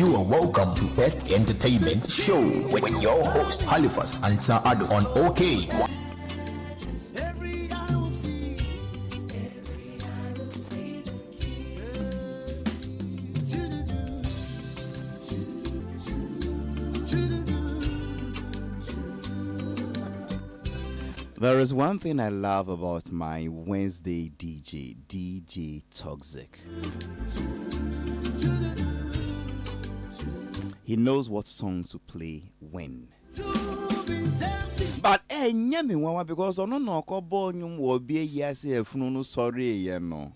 You are welcome to Best Entertainment Show with your host HALIFAX ANSAH-ADDO on OK. There is one thing I love about my Wednesday DJ Toxic. He knows what song to play when. But nyame wawa because ono no kobo nyum wo be yase efunu no sorry ye no.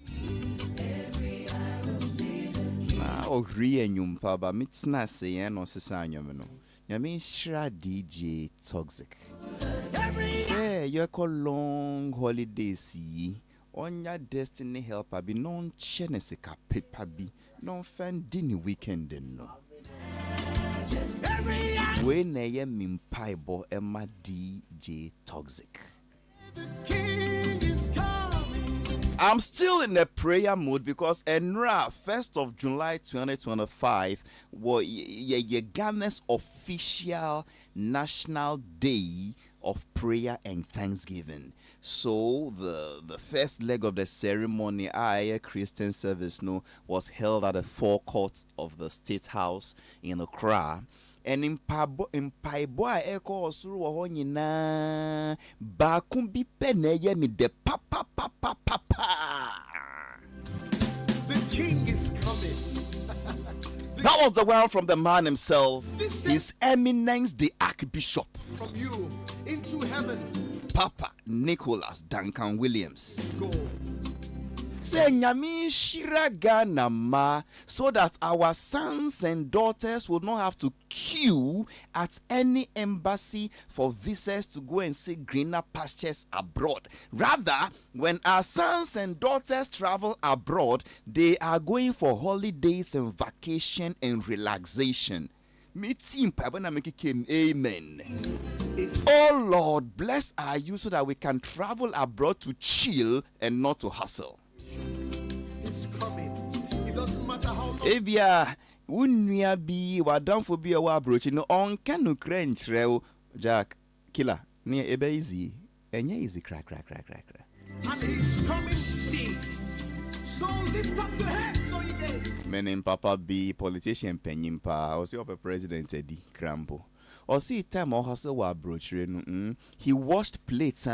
Na ohri enyum pa ba mitna se ye no sesa anyom no. Nyame shra DJ Toxic. Say you call long holidays yi. Onya destiny helper be non chenesika paper be non fendini weekend no. When I am in Piebo Emma DJ Toxic. I'm still in a prayer mood because Enra 1st of July 2025 was Ghana's official National Day of Prayer and Thanksgiving. So the first leg of the ceremony, a Christian service, was held at the forecourt of the State House in Accra. And in Paibo eko osuru wo nyina ba kun bi peneye mi de papa. The king is coming. That was the one from the man himself, His Eminence the Archbishop. From you into heaven, Papa Nicholas Duncan Williams. go. Say nyami shiragana ma, so that our sons and daughters would not have to queue at any embassy for visas to go and see greener pastures abroad. Rather, when our sons and daughters travel abroad, they are going for holidays and vacation and relaxation. Me team Pabana make came amen. Oh Lord, bless our you so that we can travel abroad to chill and not to hustle. It's coming. It doesn't matter how long. Ebia, unya bi wadam for be a wa broach no on can crunch reo Jack killer near ebe easy. Enye easy crack. And he's coming big. So lift up your head so you get. Menin Papa B politician penyimpa or see up a president Eddie Crampo. Or see time or hustle wa broach he washed plates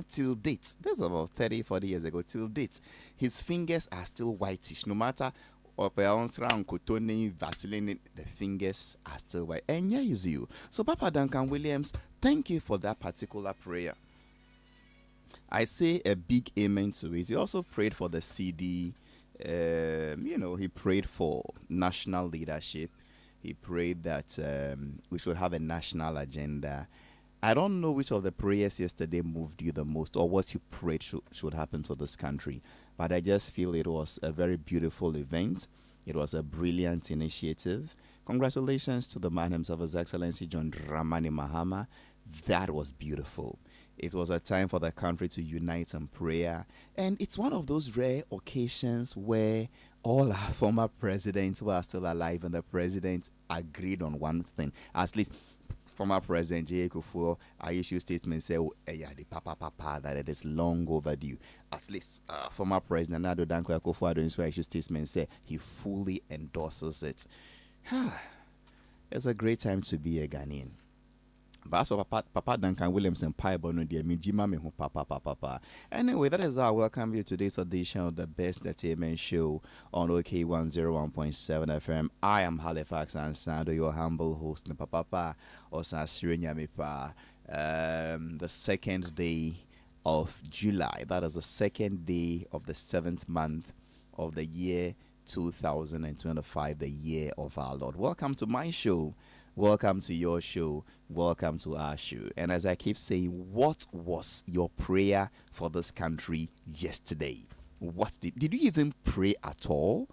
till date. That's about 30-40 years ago till date. His fingers are still whitish no matter Vaseline, the fingers are still white. And here is you. So Papa Duncan Williams, thank you for that particular prayer. I say a big amen to it. He also prayed for the CD. He prayed for national leadership. He prayed that we should have a national agenda. I don't know which of the prayers yesterday moved you the most or what you prayed should happen to this country. But I just feel it was a very beautiful event. It was a brilliant initiative. Congratulations to the man himself, His Excellency John Dramani Mahama. That was beautiful. It was a time for the country to unite in prayer. And it's one of those rare occasions where all our former presidents who are still alive and the president agreed on one thing. At least former President J. Kufuor, I issue statement say, the papa, that it is long overdue. At least former President Nado Dankwa Kufuor issue statement say he fully endorses it. It's a great time to be a Ghanaian. But so Papa Duncan Williams and Pai Bono dear me Jima me papa. Anyway, that is how I welcome you to today's edition of the Best Entertainment Show on OK 101.7 FM. I am HALIFAX ANSAH-ADDO, your humble host, Papa Osasirenya. The second day of July. That is the second day of the 7th month of the year 2025, the year of our Lord. Welcome to my show. Welcome to your show. Welcome to our show. And as I keep saying, what was your prayer for this country yesterday? Did you even pray at all?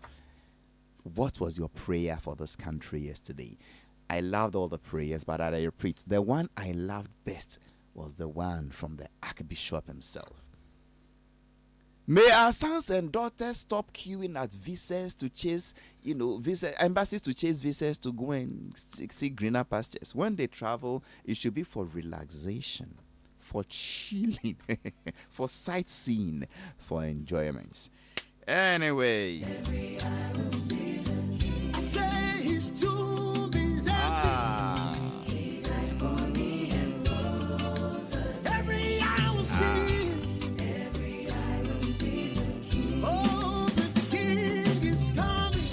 What was your prayer for this country yesterday? I loved all the prayers, but I repeat, the one I loved best was the one from the Archbishop himself. May our sons and daughters stop queuing at visas to chase, embassies to chase visas to go and see greener pastures. When they travel, it should be for relaxation, for chilling, for sightseeing, for enjoyment. Anyway. I say his tomb is empty. He died for me and rose again. Every eye will see. Every eye will see the King. Oh, the King is coming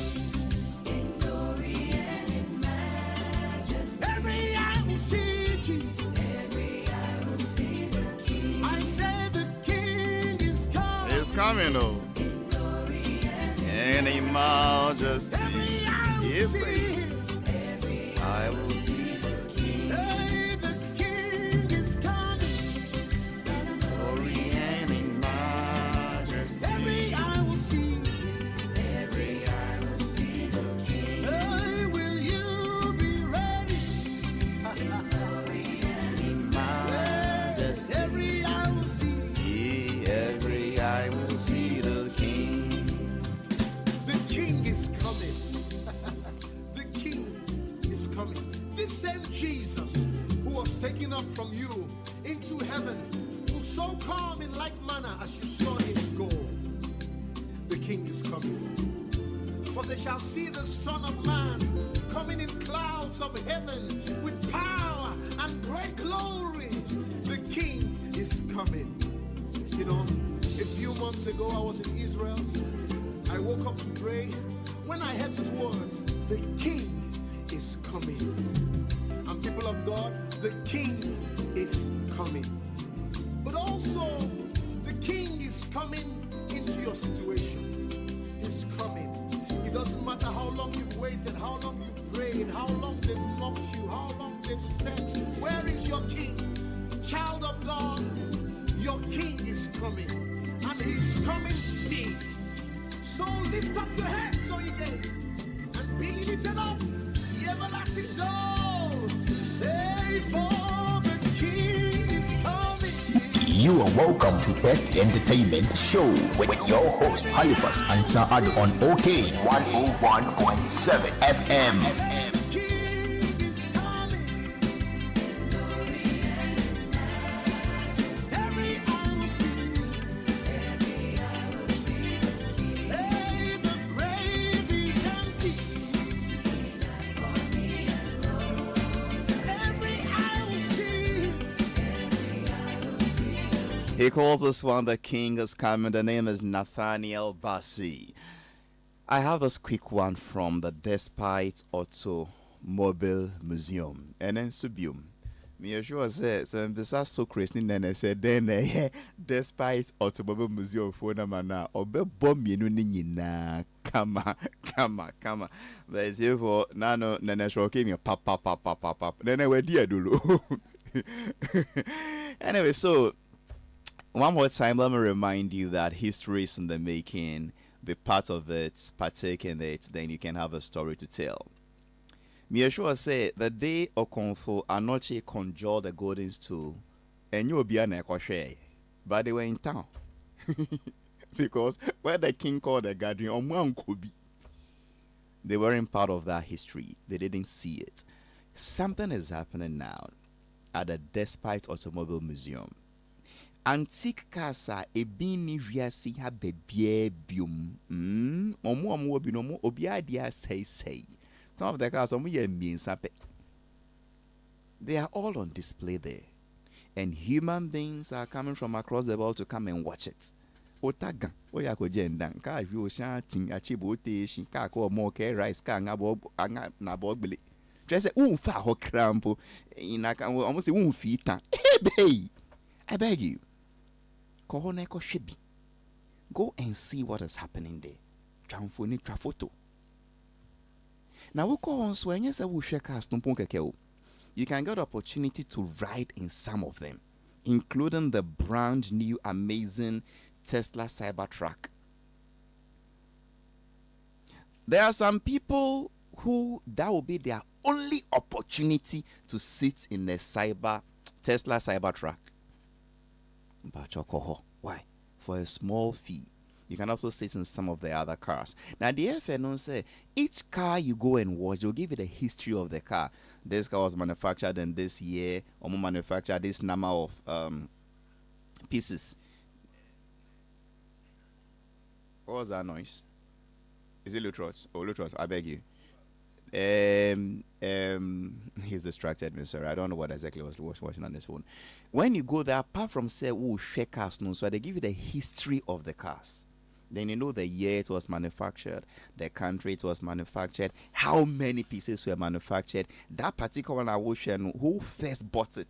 in glory and in majesty. Every eye will see Jesus. Every eye will see the King. I say the King is coming. He's coming, though. In majesty. Every eye will see him. Every I will see the King. Hey, the King is coming. glory and in majesty. Every eye will see him. Every eye will see the King. Hey, will you be ready? Glory and in Majesty. every eye will see him. Every eye will see the King. The King is coming. The King is coming. This same Jesus who was taken up from you into heaven will so come in like manner as you saw him go. The King is coming. For they shall see the Son of Man coming in clouds of heaven with power and great glory. The King is coming. You know, a few months ago I was in Israel. I woke up to pray. When I heard his words, the King is coming. And people of God, the King is coming. But also, the King is coming into your situation. He's coming. It doesn't matter how long you've waited, how long you've prayed, how long they've mocked you, how long they've said, where is your King? Child of God, your King is coming. And he's coming big. So lift up your heads, O ye gates, and be lifted up, the everlasting doors. Hey, for the King is coming. You are welcome to Best Entertainment Show with your host HALIFAX ANSAH-ADDO on OK 101.7 FM. The King is coming. Every eye will see. Hey, the grave is empty. Every eye will see. He calls this one the King is coming. The name is Nathaniel Bassi. I have this quick one from the Despite Automobile Museum. And then Subium. Me sure says this is so crazy. Nene said then Despite Automobile Museum for na mana obe bomb yenu ni na kama. There is here for nano nene show came here pap. Nene we dia dulu. Anyway, so one more time, let me remind you that history is in the making. Be part of it, partake in it, then you can have a story to tell. Mieshua said the day Okonfo Anoche conjured the golden stool, and you will be an ekoshe, but they were in town. Because where the king called the gathering, they weren't part of that history. They didn't see it. Something is happening now at the Despite Automobile Museum. Antique casa ebini riasi ha bebie bium. Omo binomo obiadia say. Some of the cars they are all on display there. And human beings are coming from across the world to come and watch it. Otaga, oyako jendan, ka ju shanting achibote shinka ko mo ke rice ka ngabo na bogbele. Just say fa ho crampo inaka almost fita. Hey, I beg you. Kohoneko Shibi. Go and see what is happening there. Tramfoni trafoto. Now we go on swanyes that will shake us to you can get opportunity to ride in some of them, including the brand new amazing Tesla Cybertruck. There are some people who that will be their only opportunity to sit in a Tesla Cybertruck. Why? for a small fee. You can also sit in some of the other cars. Now, the FNO say each car you go and watch, they'll give you the history of the car. This car was manufactured in this year, or manufactured this number of pieces. What was that noise? Is it Lutrot? Oh, Lutrot, I beg you. He's distracted me, sorry. I don't know what exactly was watching on this phone. When you go there, apart from say, share cars, no, so they give you the history of the cars. Then you know the year it was manufactured, the country it was manufactured, how many pieces were manufactured, that particular one I will share, who first bought it,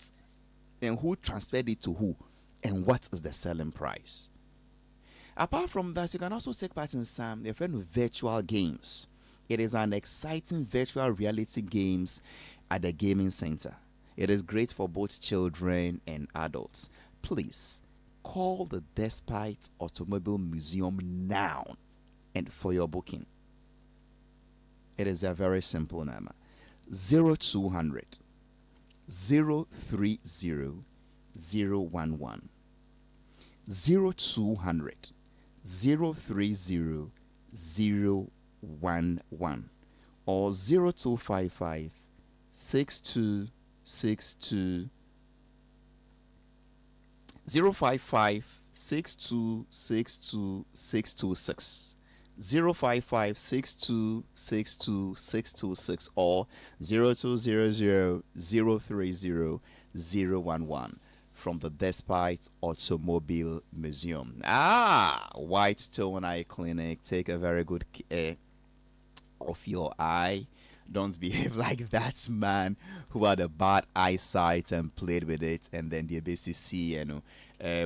and who transferred it to who, and what is the selling price. Apart from that, you can also take part in some different virtual games. It is an exciting virtual reality games at the gaming center. It is great for both children and adults. Please call the Despite Automobile Museum now and for your booking. It is a very simple number. 0200 030 011. 0200 030 011 or 0255 6262 055 6262 626 055 6262 626 or 0200 030 011 from the Despite Automobile Museum. Whitestone Eye Clinic. Take a very good care of your eye. Don't behave like that man who had a bad eyesight and played with it, and then the BCC,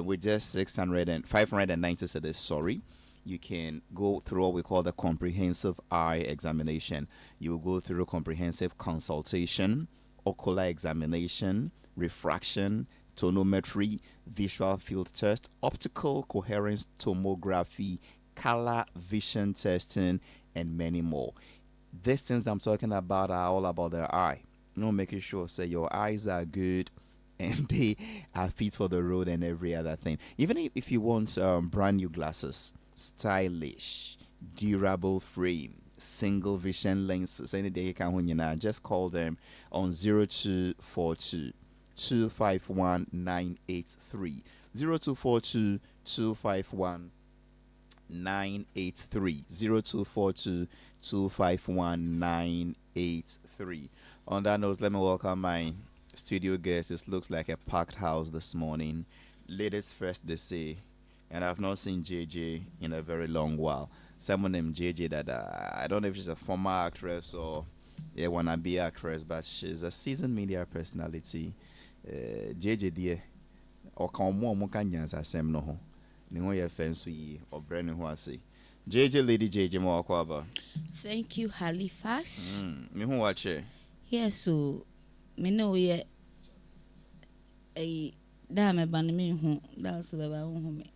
with just 590 cedis, sorry, you can go through what we call the comprehensive eye examination. You will go through a comprehensive consultation, ocular examination, refraction, tonometry, visual field test, optical coherence tomography, color vision testing, and many more. These things I'm talking about are all about the eye. Making sure say your eyes are good and they are fit for the road and every other thing. Even if you want brand new glasses, stylish, durable frame, single vision lenses, any day you can just call them on 0242 251 983 0242 251 983 0242 251 983. On that note, let me welcome my studio guest. It looks like a packed house this morning. Ladies first, they say, and I've not seen JJ in a very long while. Someone named JJ that I don't know if she's a former actress or a wannabe actress, but she's a seasoned media personality. JJ dear, or come more Mokanyans as Sam no. Ningo fence we or brand who I say. JJ Lady JJ Moakwaba. Thank you, Halifax. Me who watch it? Yes, so me know ye a dame banami who that's me.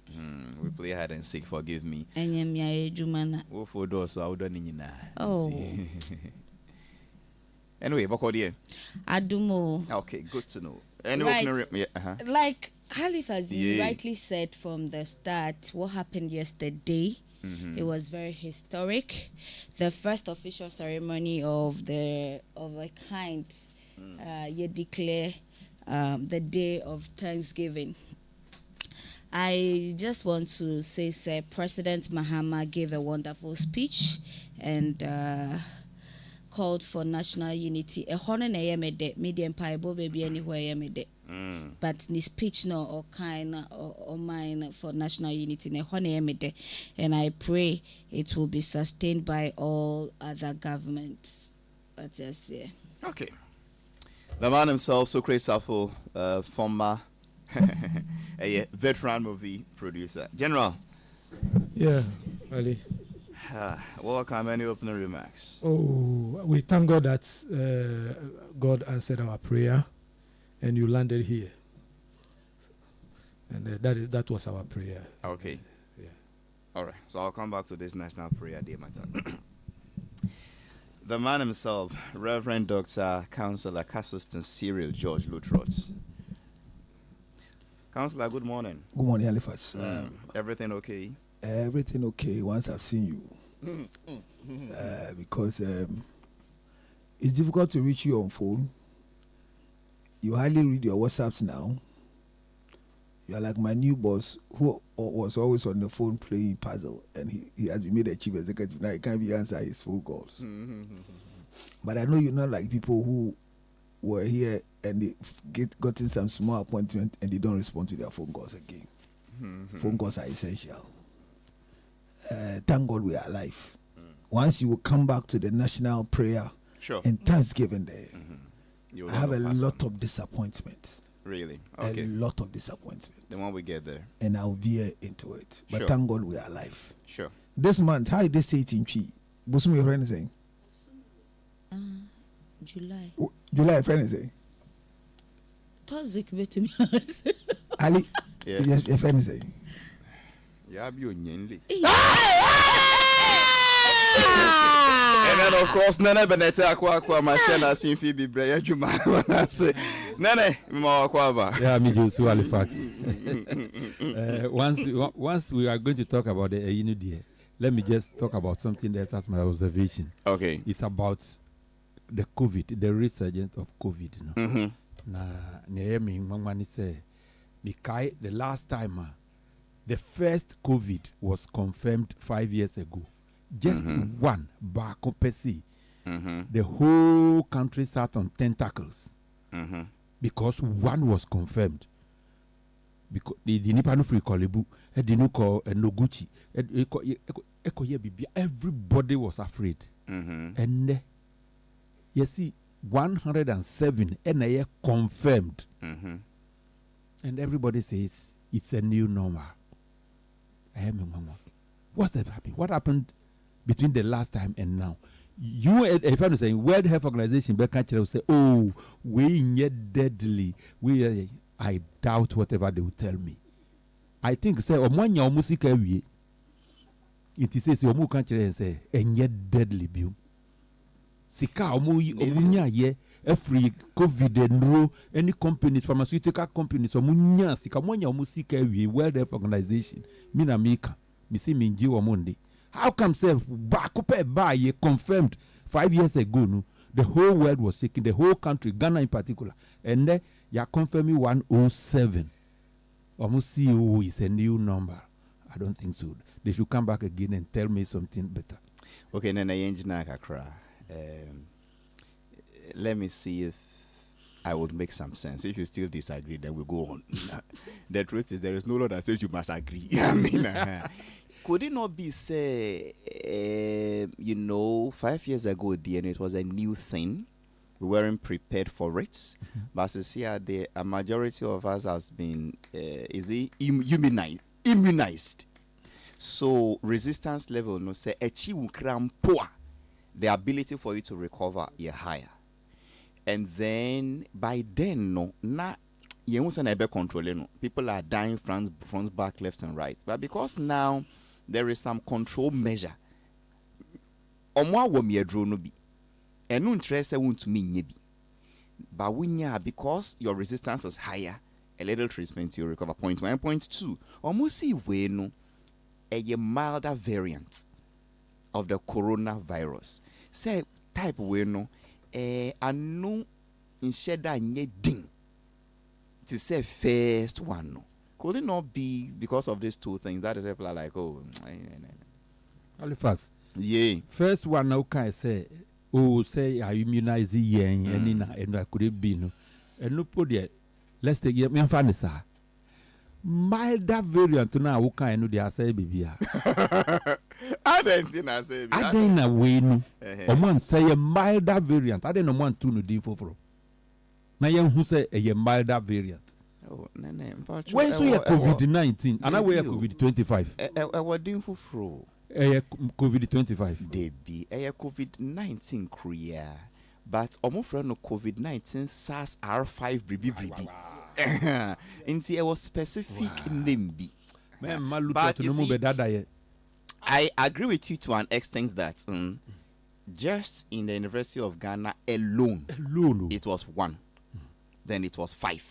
We play hide and seek, forgive me. And yem ya jumana. Wo for do so I would don't Oh. Anyway, Bokodie. Adumo. Okay, good to know. Anyway, Right. Like Halifax, you rightly said from the start what happened yesterday. It was very historic. The first official ceremony of a kind. You declare the day of Thanksgiving. I just want to say, President Mahama gave a wonderful speech and called for national unity. Medium Bible baby anywhere but the speech no or kind or mine for national unity and I pray it will be sustained by all other governments. That's just it. Okay. The man himself, Socrates Safo, former veteran movie producer. General. Yeah, Ali. Welcome. Any opening remarks? Oh, we thank God that God answered our prayer and you landed here. And that was our prayer. Okay. Yeah. All right. So I'll come back to this National Prayer Day matter. The man himself, Reverend Dr. Counselor Assistant Cyril George Lutrot. Councillor, good morning. Good morning, Halifax. Everything okay? Everything okay once I've seen you. Because it's difficult to reach you on phone. You hardly read your WhatsApps now. You are like my new boss who was always on the phone playing puzzle, and he has been made a chief executive. Now he can't be answer his phone calls. But I know you're not like people who were here and they gotten some small appointment and they don't respond to their phone calls again. Phone calls are essential. Thank God we are alive. Once you will come back to the national prayer and Thanksgiving there, I have a lot of disappointments. Really? Okay. A lot of disappointment. The one we get there. And I'll veer into it. But thank God we are alive. Sure. This month, how did they say it in Chi? Busumi, your friend is saying? July. July, friend is saying? Thursday, Ali? Yes. Your friend is saying? Yeah, be on Yenli. And then, of course, Nene Benete Aqua, Machella, Sinfi, Bibrea, Juma, Nene, Mawakwaba. Yeah, me just Halifax. Once we are going to talk about the Eyinu, let me just talk about something that's as my observation. Okay. It's about the COVID, the resurgence of COVID. Na Naomi Mangwani say, the last time, the first COVID was confirmed 5 years ago. Just one back up the whole country sat on tentacles because one was confirmed. Because the Nipano free Kolebu, Edinuko and Noguchi, everybody was afraid. And you see, 107 NIA confirmed. And everybody says it's a new normal. What's happening? What happened between the last time and now? You, if I'm saying World Health Organization, will say, "Oh, we yet deadly." I doubt whatever they will tell me. I think say, "Omanya omusika wie." It says, "Omu country say, and yet deadly biu." Sika omunya ye every COVID and any companies, pharmaceutical companies, omunya sika omunya omusika wie World Health Organization. Mina mika, mi see minji omundi. How come say bakupe ba confirmed 5 years ago? No, the whole world was shaking, the whole country, Ghana in particular, and then you confirming 107. Almost see who is a new number. I don't think so. They should come back again and tell me something better. Okay, Nana Yenjina Kakra. Let me see if I would make some sense. If you still disagree, then we'll go on. The truth is, there is no law that says you must agree. I mean, could it not be, say, 5 years ago, DNA, it was a new thing. We weren't prepared for it. But as here, a majority of us has been, immunized. So resistance level, no say, the ability for you to recover is higher. And then by then, no, na you won't control. People are dying front, back, left, and right. But because now there is some control measure, omwa wo me no bi. Enu interest won't mean yebi. But because your resistance is higher, a little treatment you recover. Point 1, point 2. Almost see we no a milder variant of the coronavirus. Say type we no anu insheda nye ding. To say first one no. Could it not be because of these two things that is people are like, oh, Halifax. Yeah. First one now can say, oh, say I immunize yen and I could it be no. And no put yet. Let's take it. Me and find this. Milder variant now who can know they say baby. I didn't say. I didn't know we no. A man say a milder variant. I didn't want to know the info. Now you who say a milder variant. Oh, no. When so you COVID-19 and I wear COVID-25. What doing for fro? COVID-25. They be a COVID-19 Korea, but almost no COVID-19 SARS R5 BB. Inti was specific name be. But you see, I agree with you to an extent that just in the University of Ghana alone, it was 1. Then it was 5.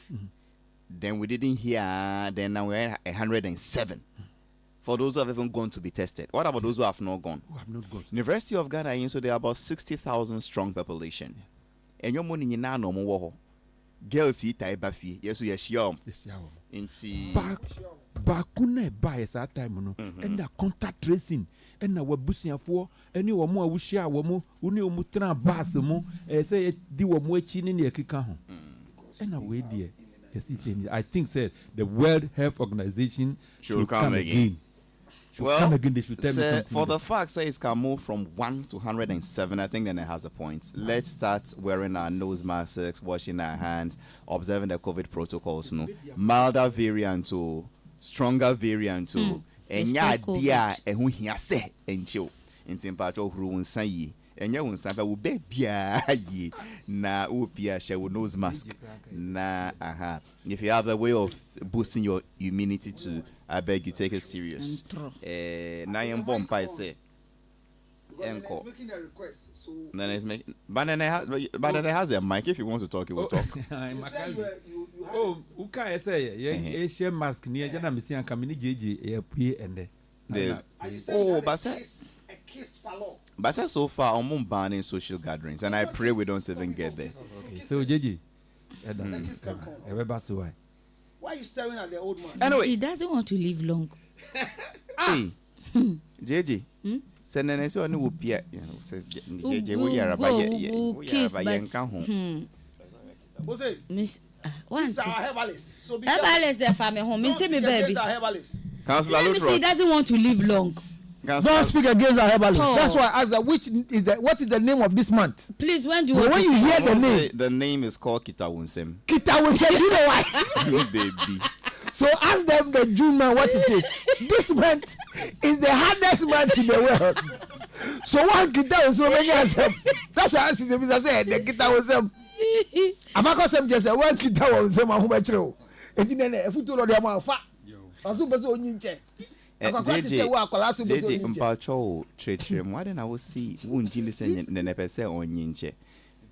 Then we didn't hear. Then now we're at 107. For those who have even gone to be tested. What about those who have not gone? Who have not gone? University of Ghana, so there are about 60,000 strong population. And your money in no more. Girls eat bafi. Yes, we are sure. Yes, yeah. In see. Bakuna bias at time, no. And the contact tracing. And our busia for any one more we share womo, uni umutra basimo, say di womo chin in the kikaho. And away, dear. Yes, I think said the World Health Organization should come again. Well, come again, they should tell me something. For the fact say it can move from 1 to 107, I think then it has a point. Let's start wearing our nose masks, washing our hands, observing the COVID protocols. No, milder variant to stronger variant to enya dia ehun hiase encho. Intimpato huru say enya won samba wo be bia yi na wo bia she wo nose mask na aha. If you have a way of boosting your immunity to, I beg you take it serious. Na yen bomb pie say enko. Making a request. So Then it's making but then it has a mic. If you want to talk, it will talk. you said you have Oh, uka say yeah, share mask near Jana Missy and Kamini JJ air and The- and you said Oh, you had but say- a kiss palo. But so far, I'm banning social gatherings, and I pray we don't even get there. okay. So JJ, everybody why? Why are you staring at the old man? Anyway, He doesn't want to live long. hey, JJ, send an answer on whoopia. Says JJ, we are Go, kiss, about but- young home. What's it? Miss, This is our herbalist. So be Everest the family home. Don't Tell me, speak against baby. our herbalist. Councillor Let me see. He doesn't want to live long. Don't speak against our herbalist. Oh. That's why I asked that what is the name of this month? Please, when do you But want when to you hear the name, The name is called Kitawunsem. Kita will say, you know why? Baby. So ask them the June man what it is. This month is the hardest month in the world. So one Kita will say, when you ask them, that's why I asked them, I said, the Kita will say, Amaka Sam just said, one Kita will say, my home true. And then if you told them, fa. Azu bese onyinche. JJ mpacho tretre why then I will see wunji listen nene pese onyinche.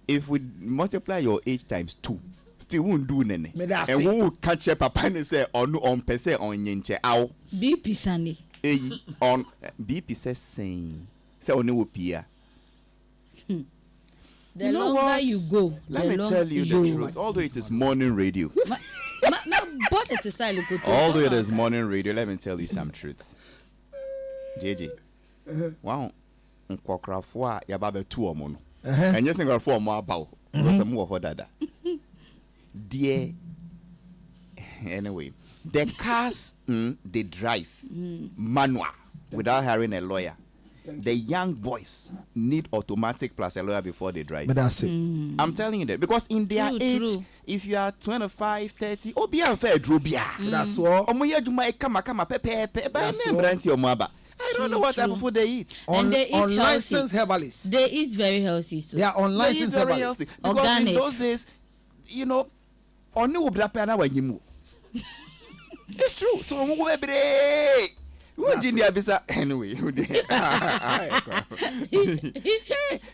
If we multiply your age times 2, still won't do nene. And we will catch up papa and say on pese onyinche aw. BP Sunday. On BP says saying say oni wo pia. The You know longer what? you go, Let the me longer tell you the truth. Although it is morning radio. But it's a style of good. Although it is morning radio, let me tell you some truth. JJ. Wow. Nkwokrafo a yaba be tu omo no. Enye singrafo omo abaw. Because am wo dada. Dear anyway, the cars they drive manual without hiring a lawyer. The young boys need automatic plus a lawyer before they drive. But that's it. I'm telling you that because in their True, age, true. if you are 25, 30, oh, be unfair, drobia. That's all. I don't know what type of food they eat. And they eat Unlicensed healthy. herbalists. They eat very healthy. So. They are They eat unlicensed very herbalists. healthy. Because Organic. in those days, you know, it's true. So, anyway.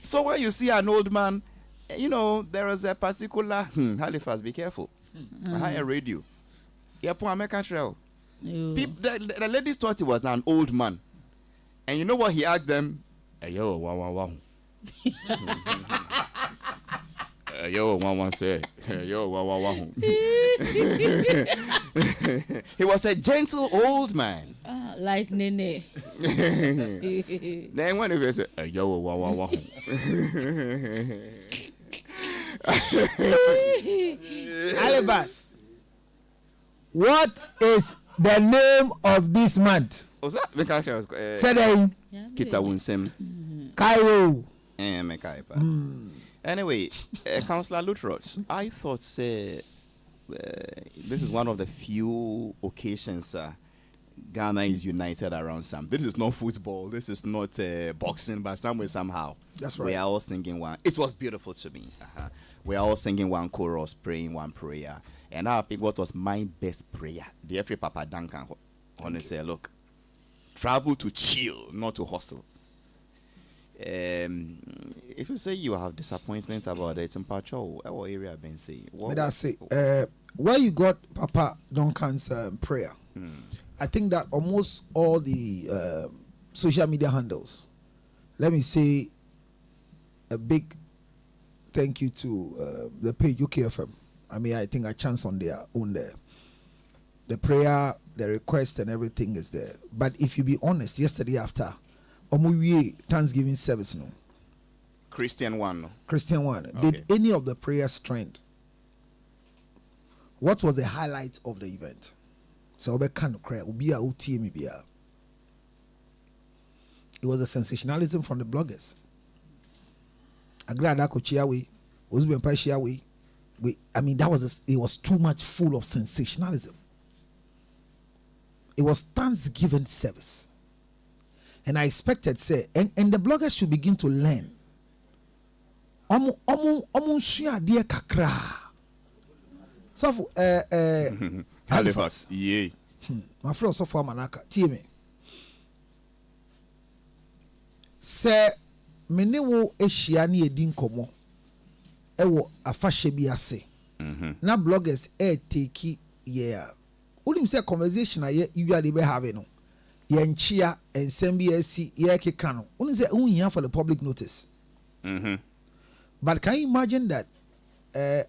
So when you see an old man, you know, there is a particular Halifax, be careful. Higher radio. The ladies thought he was an old man. And you know what he asked them? Yo, wow. Yo, one said. Yo, wow. He was a gentle old man. Like Nene. Then when he said, yo, wow. Alibas, what is the name of this month? Was that? Because I was Said Kitawunsem. Kayo. Anyway, Councillor Lutrot, I thought this is one of the few occasions Ghana is united around something. This is not football. This is not boxing, but somehow. That's right. We are all singing one. It was beautiful to me. We are all singing one chorus, praying one prayer. And I think what was my best prayer, the every Papa Duncan, honestly, look, travel to chill, not to hustle. if you say you have disappointment about it, in Pacho, what area I've been saying? But I say, where you got Papa Duncan's prayer, I think that almost all the social media handles, let me say a big thank you to the page UKFM. I mean, I think a chance on their own there. The prayer, the request, and everything is there. But if you be honest, yesterday after Thanksgiving service, no. Christian one. No? Christian one. Okay. Did any of the prayers trend? What was the highlight of the event? So it was a sensationalism from the bloggers. I mean, it was too much full of sensationalism. It was Thanksgiving service. And I expected, say, and the bloggers should begin to learn. So, Halifax, yeah. My friend so far manaka, tie me. Say, mene wo ehyia ne edi nkomo. Ewo afahye bi ase. Na bloggers take yeah. Unim say conversation aye usually be have no. Ye nchia ensem bi asi ye keka no. Unim say unhia for the public notice. But can you imagine that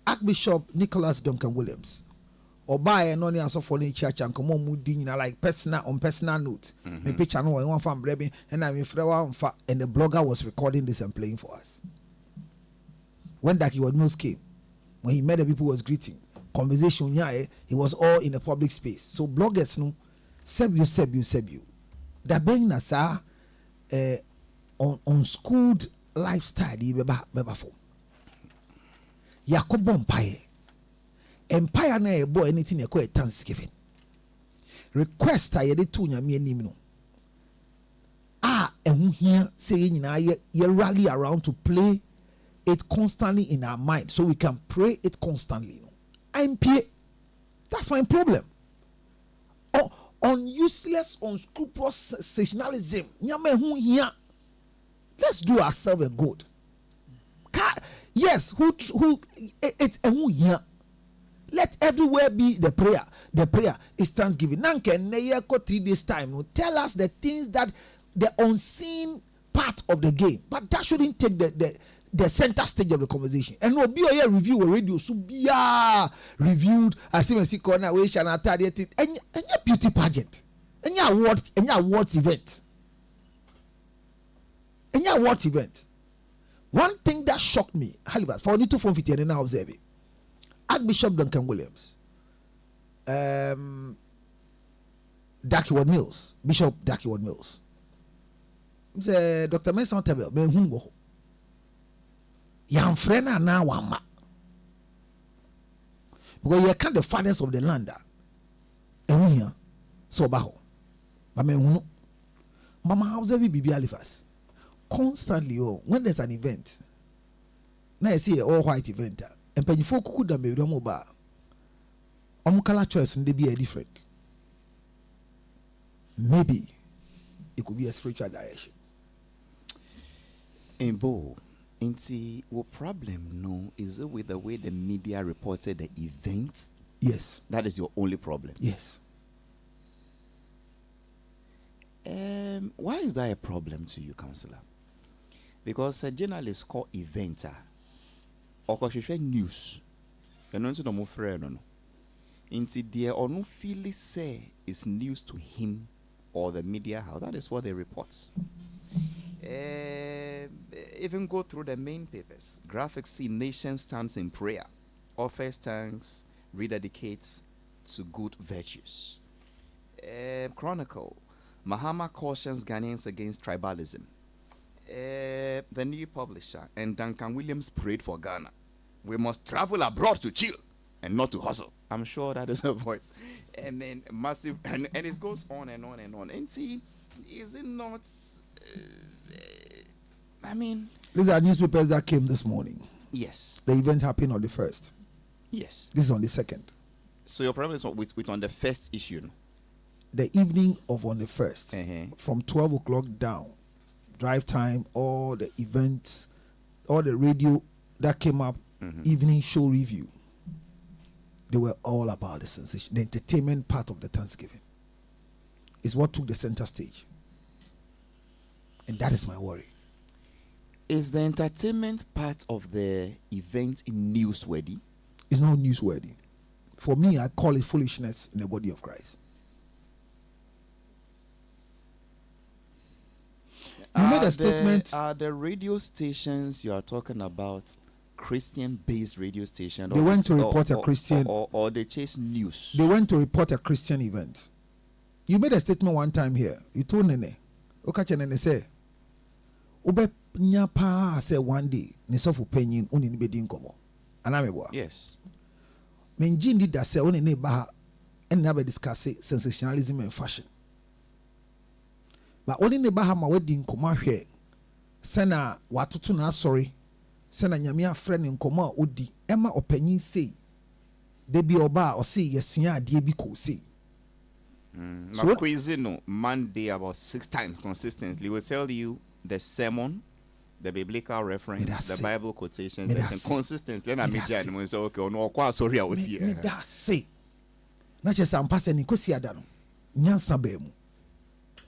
Archbishop Nicholas Duncan Williams or by a non answer for the church and come on moody like personal on personal note. Me picture no one from Brebe and I'm in Frewa and the blogger was recording this and playing for us. When that he was news came, when he met the people was greeting, conversation, yeah, it was all in a public space. So bloggers no sebu. That being nasa on schooled lifestyle beba form. Yakobo Empire na ebo anything you call Thanksgiving. Request I did to nyame anim no. Ehu here say nyina ye rally around to play it constantly in our mind so we can pray it constantly. No. That's my problem. On useless, unscrupulous sensationalism. Nyame hu here. Let's do ourselves a good. Yes, who it's ehu here. Let everywhere be the prayer. The prayer is Thanksgiving. Nanke neyeko 3 days time. No, tell us the things that the unseen part of the game. But that shouldn't take the center stage of the conversation. And no be a review or radio so be reviewed as even see corner we shall not target it. And your beauty pageant. And your awards event. And your awards event. One thing that shocked me, Halifax, for only 250 and now observe it. Archbishop Duncan Williams, Darkward Mills, Bishop Darkward Mills. Dr. Mason Tabel, Ben Humbo. Young friend are now one ma. Because you can't the fathers of the land. And we are so baho. But men Mama house every baby Halifax. Constantly, when there's an event, now I see an all white event. And when you folk could have made them over, color choice and they be a different. Maybe it could be a spiritual direction. In Bo, what problem no is it with the way the media reported the events? Yes. That is your only problem. Yes. Why is that a problem to you, Counselor? Because a journalist called eventer or news. You know, no more friend no. Inti there or no feel say is news to him or the media house. That is what they report. Even go through the main papers. Graphics see nation stands in prayer. Offers thanks, rededicates to good virtues. Chronicle. Mahama cautions Ghanaians against tribalism. The new publisher and Duncan Williams prayed for Ghana. We must travel abroad to chill and not to hustle. I'm sure that is her voice. And then massive, and it goes on and on and on. And see, is it not? I mean, these are newspapers that came this morning. Yes. The event happened on the 1st. Yes. This is on the 2nd. So your problem is with on the first issue. No? The evening of on the 1st, from 12 o'clock down, drive time, all the events, all the radio that came up, evening show review, they were all about the sensation. The entertainment part of the Thanksgiving is what took the center stage. And that is my worry. Is the entertainment part of the event newsworthy? It's not newsworthy. For me, I call it foolishness in the body of Christ. You made a statement. Are the radio stations you are talking about Christian-based radio station? They went to report a Christian, or they chase news. They went to report a Christian event. You made a statement one time here. You told Nene, Okache Nene say, Ube nyapa say one day, Nisofu penyin uni nibedi nkomo. Anamebwa. Yes. Menji did that say only baha and never discuss sensationalism and fashion. But only ne baha ma wedding koma hwe. Sena watutu na sorry. Sena nyamia friend nkoma odi. Emma openyin say. Debi oba or say yesunya adie bi ko say. So quizzing Monday about 6 times consistently will tell you the sermon, the biblical reference, the Bible quotations, and consistency. Let me say, okay, no, quite sorry, I would say. Me that say. Not just some person ni kwesi adano. Nyansa be mu.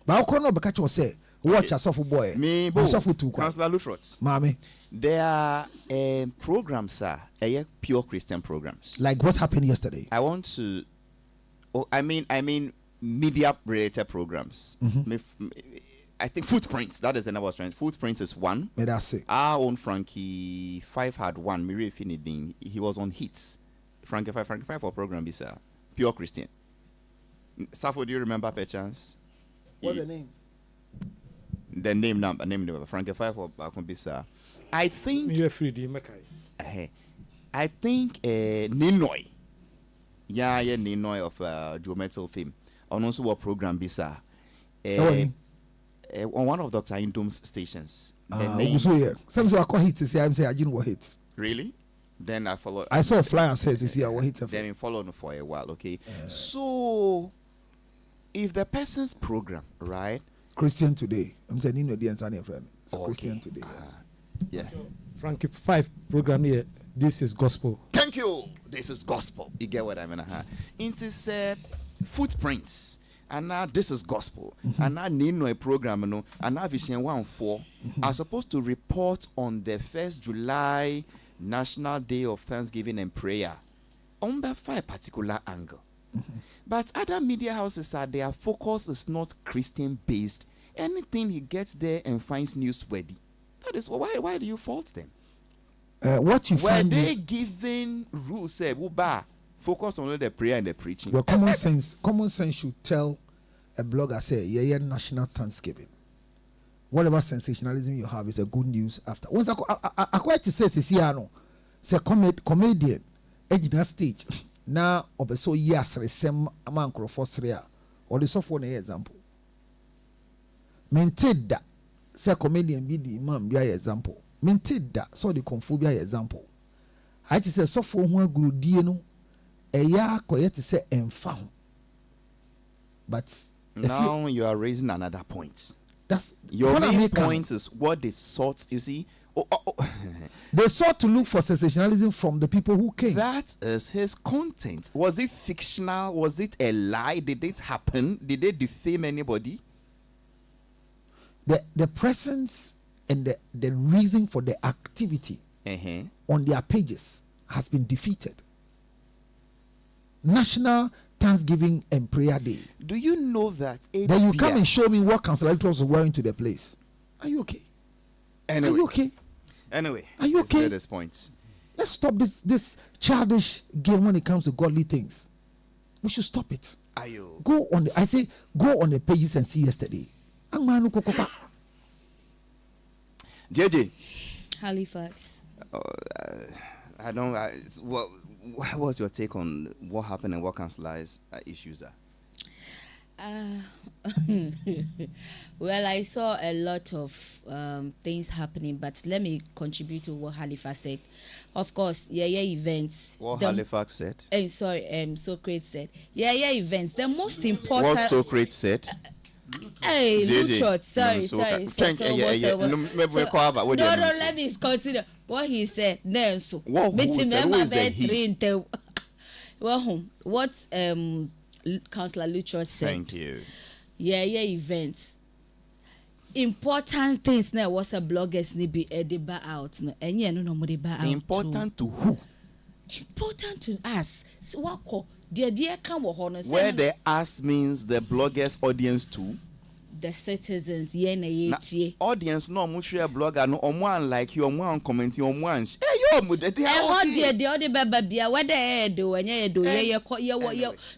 Ba okono be catch say watch as of boy. Me bo so tu kwa. Councillor Luthrot. Mami. There are programs, sir, pure Christian programs. Like what happened yesterday. I want to. Oh, I mean, media related programs. I think Footprints. That is the number of strength. Footprints is one. Me that say. Our own Frankie 5 had one. Miri Finiding. He was on hits. Frankie 5 for program is pure Christian. Safo, do you remember perchance? What's the name? The name Frankie 5 for Bisa. I think Ninoy. Yeah, Ninoy of Geometrical fame. And also what program Bisa. On one of Dr. Indom's stations. Some I call hits. I'm saying I didn't want hit. Really? Then I followed. I saw a flyer says I want hit. Then we followed for a while. Okay. So, if the person's program, right? Christian Today. I'm saying the entire friend. Christian Today. Yeah. Frankie 5 program here. This is gospel. Thank you. This is gospel. You get what I mean? It is Footprints. And now this is gospel. And now Nino a program, and now Vision 1-4 are supposed to report on the 1st July National Day of Thanksgiving and Prayer on the 5 particular angle. But other media houses their focus is not Christian based. Anything he gets there and finds newsworthy. That is why do you fault them? What you were find they given rules say focus on the prayer and the preaching? Your common sense should tell a blogger say yeah National Thanksgiving. Whatever sensationalism you have is a good news after. Once I quite to say say comedian edge that stage now of so yes same amount of fosria or the software example. Maintain that say comedian be the imam be example. Maintain that so the confu be example. I just say software who guru no eya koye to say enfound. But now you are raising another point. That's your main point is what they sought. You see, they sought to look for sensationalism from the people who came. That is his content. Was it fictional? Was it a lie? Did it happen? Did they defame anybody? The presence and the reason for the activity on their pages has been defeated. National Thanksgiving and Prayer Day. Do you know that? Then you come and show me what Councillor was wearing to the place. Are you okay? Anyway. Are you okay? Anyway. Are you okay? This point. Let's stop this childish game when it comes to godly things. We should stop it. Are you? Go on the pages and see yesterday. JJ. Halifax. What was your take on what happened and what councillors' issues are? Well, I saw a lot of things happening, but let me contribute to what Halifax said. Of course, events. What Halifax said? Socrates said. Events. The most important. What Socrates said? Hey, JJ. Luchot, sorry. No, let me consider what he said. Then so, who said he? Well, what Councillor Luchot said. Thank you. Yeah, events. Important things now was a bloggers ni be ediba out no enye no mo de ba out. Important to who? Important to us. So what call dear come where the us means the bloggers audience too. The citizens ye audience no mo share blogger no omo like you omo an comment you omo an yo mo de the other baba bia whether do enye do ye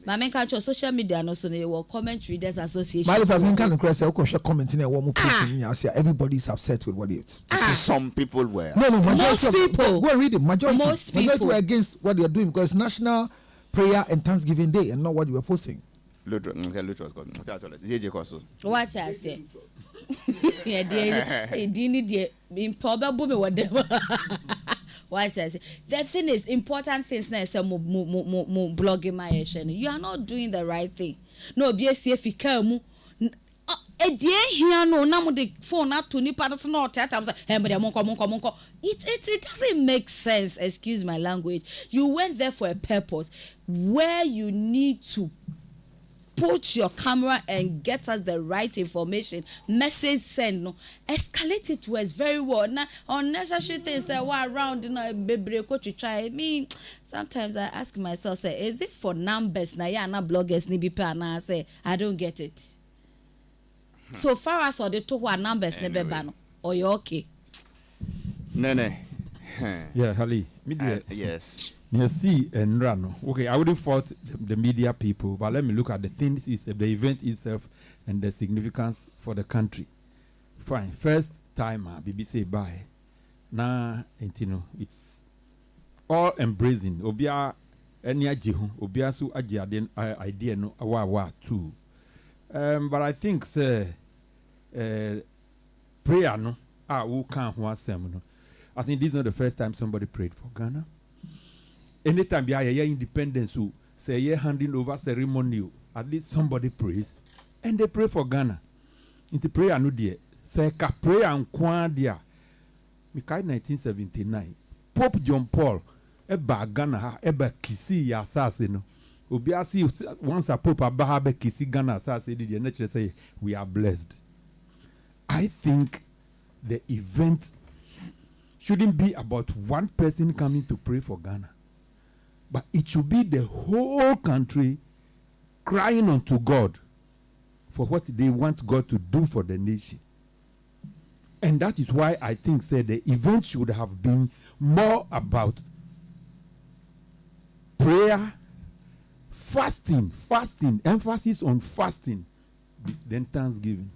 ma men ka social media no so no comment readers association. My has been kind of crazy commenting e wo mo posting ya say everybody is upset with what it. Some people were. No, most people. Go and read it. Majority were against what they are doing because National Prayer and Thanksgiving Day and not what you were posting. Luch was gone. What I say? Yeah, dear, improbable me whatever. What I say? The thing is, important things now. Say mo blogging my action. You are not doing the right thing. No, be if you come. Here no, now the phone not to nipa that's not that. It doesn't make sense. Excuse my language. You went there for a purpose where you need to put your camera and get us the right information, message send, no, escalate it was very well. Now, unnecessary things that were around, baby, what you try. Me, sometimes I ask myself, say, is it for numbers? Now, yeah, not bloggers, ni be and I say, I don't get it. So far as all the two numbers, anyway. Never or you okay? No. Yeah, Hali, media. Yes. You see and run. Okay, I wouldn't fault the media people, but let me look at the things itself, the event itself, and the significance for the country. Fine. First time, BBC bye. Now, it's all embracing. Obia any ajihu. Obia su aji idea no awa too. But I think prayer no who can't no. I think this is not the first time somebody prayed for Ghana. Anytime you have independence, who say you're handing over ceremony, at least somebody prays, and they pray for Ghana. Into prayer no dear. Say ka prayer and kwan dia. Mikai 1979. Pope John Paul eba Ghana ha eba kisi ya asase no. Obi asi once a Pope aba be kisi Ghana asase di nature say we are blessed. I think the event shouldn't be about one person coming to pray for Ghana. But it should be the whole country crying unto God for what they want God to do for the nation. And that is why I think the event should have been more about prayer, fasting, emphasis on fasting, than Thanksgiving.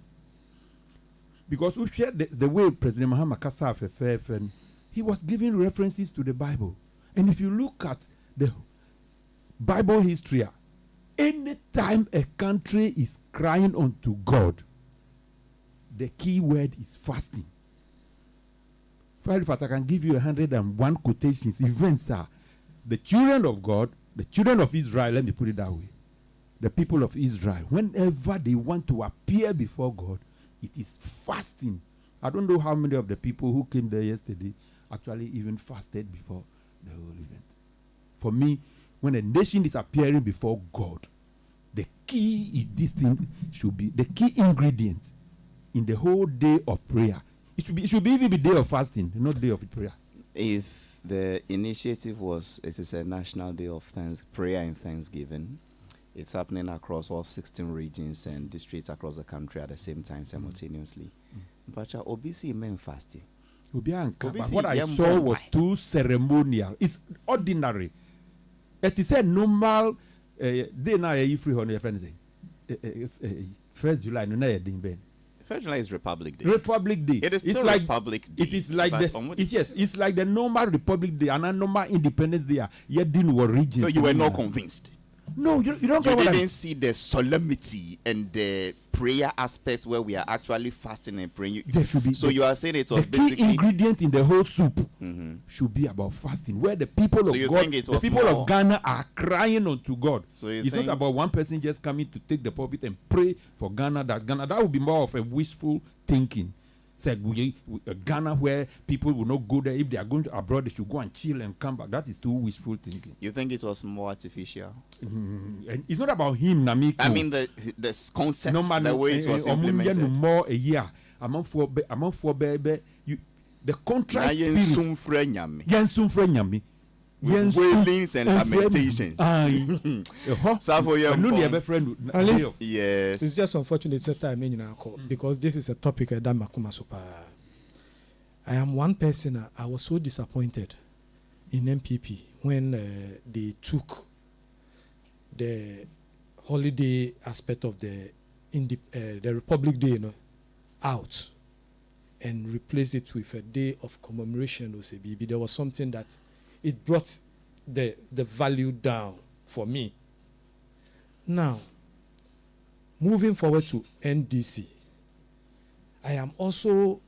Because we share the way President Mahama Kasaf, he was giving references to the Bible. And if you look at the Bible history, any time a country is crying unto God, the key word is fasting. If I can give you 101 quotations, events are the children of God, the children of Israel, let me put it that way. The people of Israel, whenever they want to appear before God, it is fasting. I don't know how many of the people who came there yesterday actually even fasted before the whole event. For me, when a nation is appearing before God, the key is this thing should be the key ingredient in the whole day of prayer. It should be even the day of fasting, not day of prayer. If the initiative it is a national day of prayer and thanksgiving, it's happening across all 16 regions and districts across the country at the same time simultaneously. But OBC men fasting. What I saw was too ceremonial. It's ordinary. It is a normal day now. You free on your friends. 1st July, no, 1st July is Republic Day. Republic Day. It is still like Republic Day. It is like this. It's like the normal Republic Day and a normal Independence Day. You didn't worry. So you were not convinced. No, you don't. You didn't see the solemnity and the prayer aspect where we are actually fasting and praying. There should be. So you are saying it was the key basically ingredient in the whole soup should be about fasting, where the people So of you God, think it the was people more- of Ghana are crying unto God. So you it's think- not about one person just coming to take the pulpit and pray for Ghana. That would be more of a wishful thinking. It's like Ghana where people will not go there. If they are going to abroad, they should go and chill and come back. That is too wishful thinking. you think it was more artificial? And it's not about him, Namiko. I mean the concept, no man, the way it was implemented. more a year. Among four baby, the Na contract yen spirit. sum frɛ Nyame. Yensum friend Yami. With wailings and lamentations. Safo yɛn friend. Ali? Yes. It's just unfortunate that time in our call because this is a topic that makuma super. I am one person. I was so disappointed in MPP when they took the holiday aspect of the Republic Day, out and replaced it with a day of commemoration. There was something that it brought the value down for me. Now, moving forward to NDC, I am also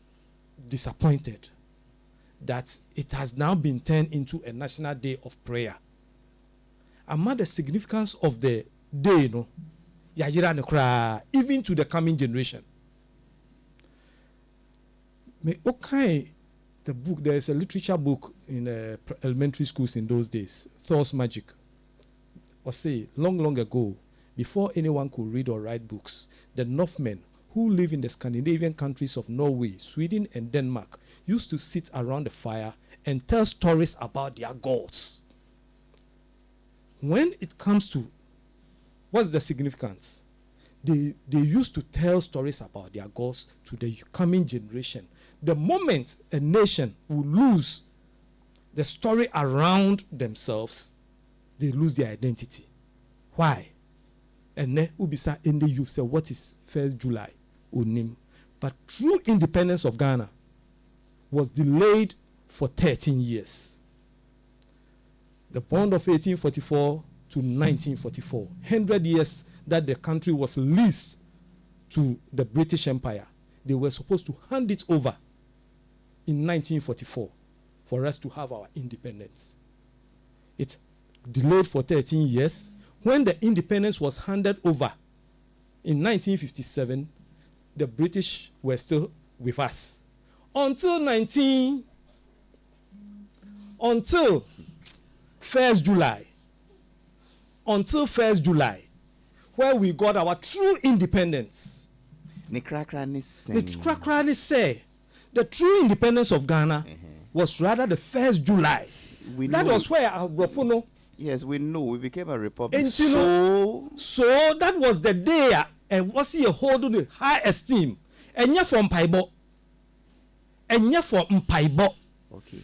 disappointed that it has now been turned into a national day of prayer. Among the significance of the day, even to the coming generation. The book, there is a literature book in elementary schools in those days, Thor's Magic. Or say, long ago, before anyone could read or write books, the Northmen who live in the Scandinavian countries of Norway, Sweden, and Denmark used to sit around the fire and tell stories about their gods. When it comes to what's the significance, they used to tell stories about their gods to the coming generation. The moment a nation will lose the story around themselves, they lose their identity. Why? And then Ubisa in the youth say, what is 1st July? Unim. But true independence of Ghana was delayed for 13 years. The bond of 1844 to 1944, 100 years that the country was leased to the British Empire. They were supposed to hand it over in 1944 for us to have our independence. It delayed for 13 years. When the independence was handed over in 1957, the British were still with us. Until 1st July. Until 1st July, where we got our true independence. The Krakra say the true independence of Ghana was rather the 1st July. That was where our Rofuno. Yes, we know. We became a republic. So that was the day and was he holding the high esteem. And you're from Paibo. Okay.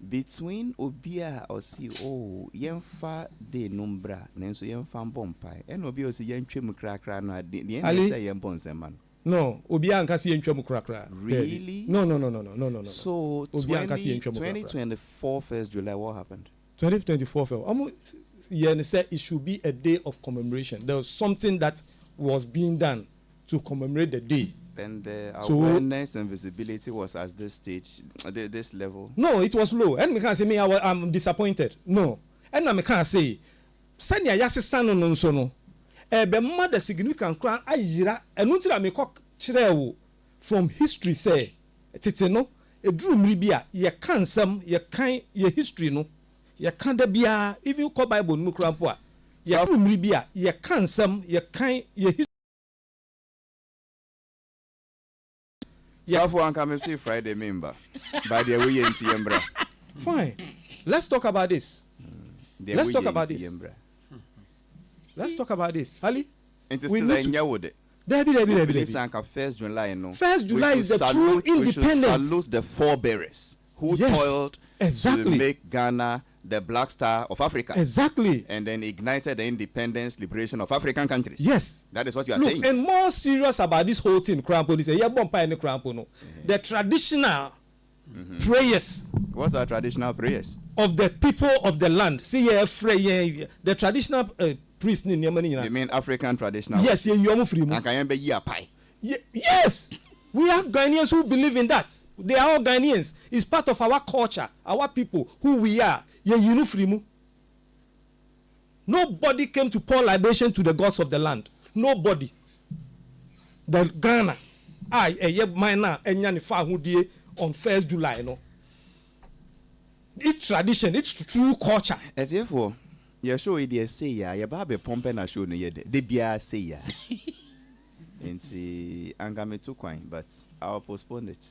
Between Obia or see, Yenfa de Numbra, Nenso Yenfam Bompai, and Obio see Yenchim Krakra, the end say Yempon. No, Obia and Cassie and Chomukrakra. Really? No. So, 2024 1st July, what happened? 2024, said it should be a day of commemoration. There was something that was being done to commemorate the day. And the awareness and visibility was at this stage, this level? No, it was low. And I can't say I'm disappointed. No. And I can't say, Sanya Yasi Sano no sono. Be mother significant crown ayira and until I make from history say titeno a drew mribia ye can some ye kind ye history no ye can de bia if you call Bible no crampoa ye drew mribia ye can some ye kind ye history. So one can see Friday member by the way in Tiembra. Fine. Let's talk about this. Let's talk about this. Let's talk about this. Ali? And still in Yawode. Debbie. 1st July, no. 1st July is the true independence. We should salute the forebearers who toiled to make Ghana the Black Star of Africa. Exactly. And then ignited the independence, liberation of African countries. Yes. That is what you are saying. And more serious about this whole thing, Krampo, the traditional prayers. What's our traditional prayers? Of the people of the land. See, the traditional priest ni nneɛma ni You nyinaa. mean African traditional? Yes, yɛ yi ɔmo firi mu. And can you be year pie? Yes, we have Ghanaians who believe in that. They are all Ghanaians. It's part of our culture, our people, who we are. Yɛ yi no firi mu. Nobody came to pour libation to the gods of the land. Nobody. The Ghana, minor and on 1st July, no. It's tradition, it's true culture. As therefore, you show it say ya, your baby pumping a show no yet. They be a say ya. And see, I'm coming to coin, but I'll postpone it.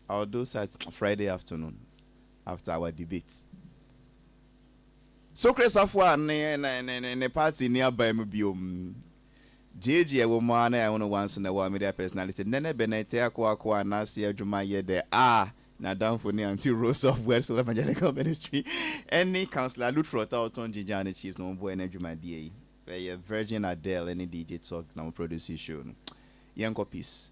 I'll do that Friday afternoon after our debate. So Chris Afua ne party nearby me biom. JJ a woman I want once in a while media personality. Nene benete akwa na si adwuma ye de na down for near until Rose of West Evangelical Ministry. Any counselor look for Auton Jijani Chief no boy na adwuma die. A Virgin Adele any DJ talk na produce show. Yanko peace.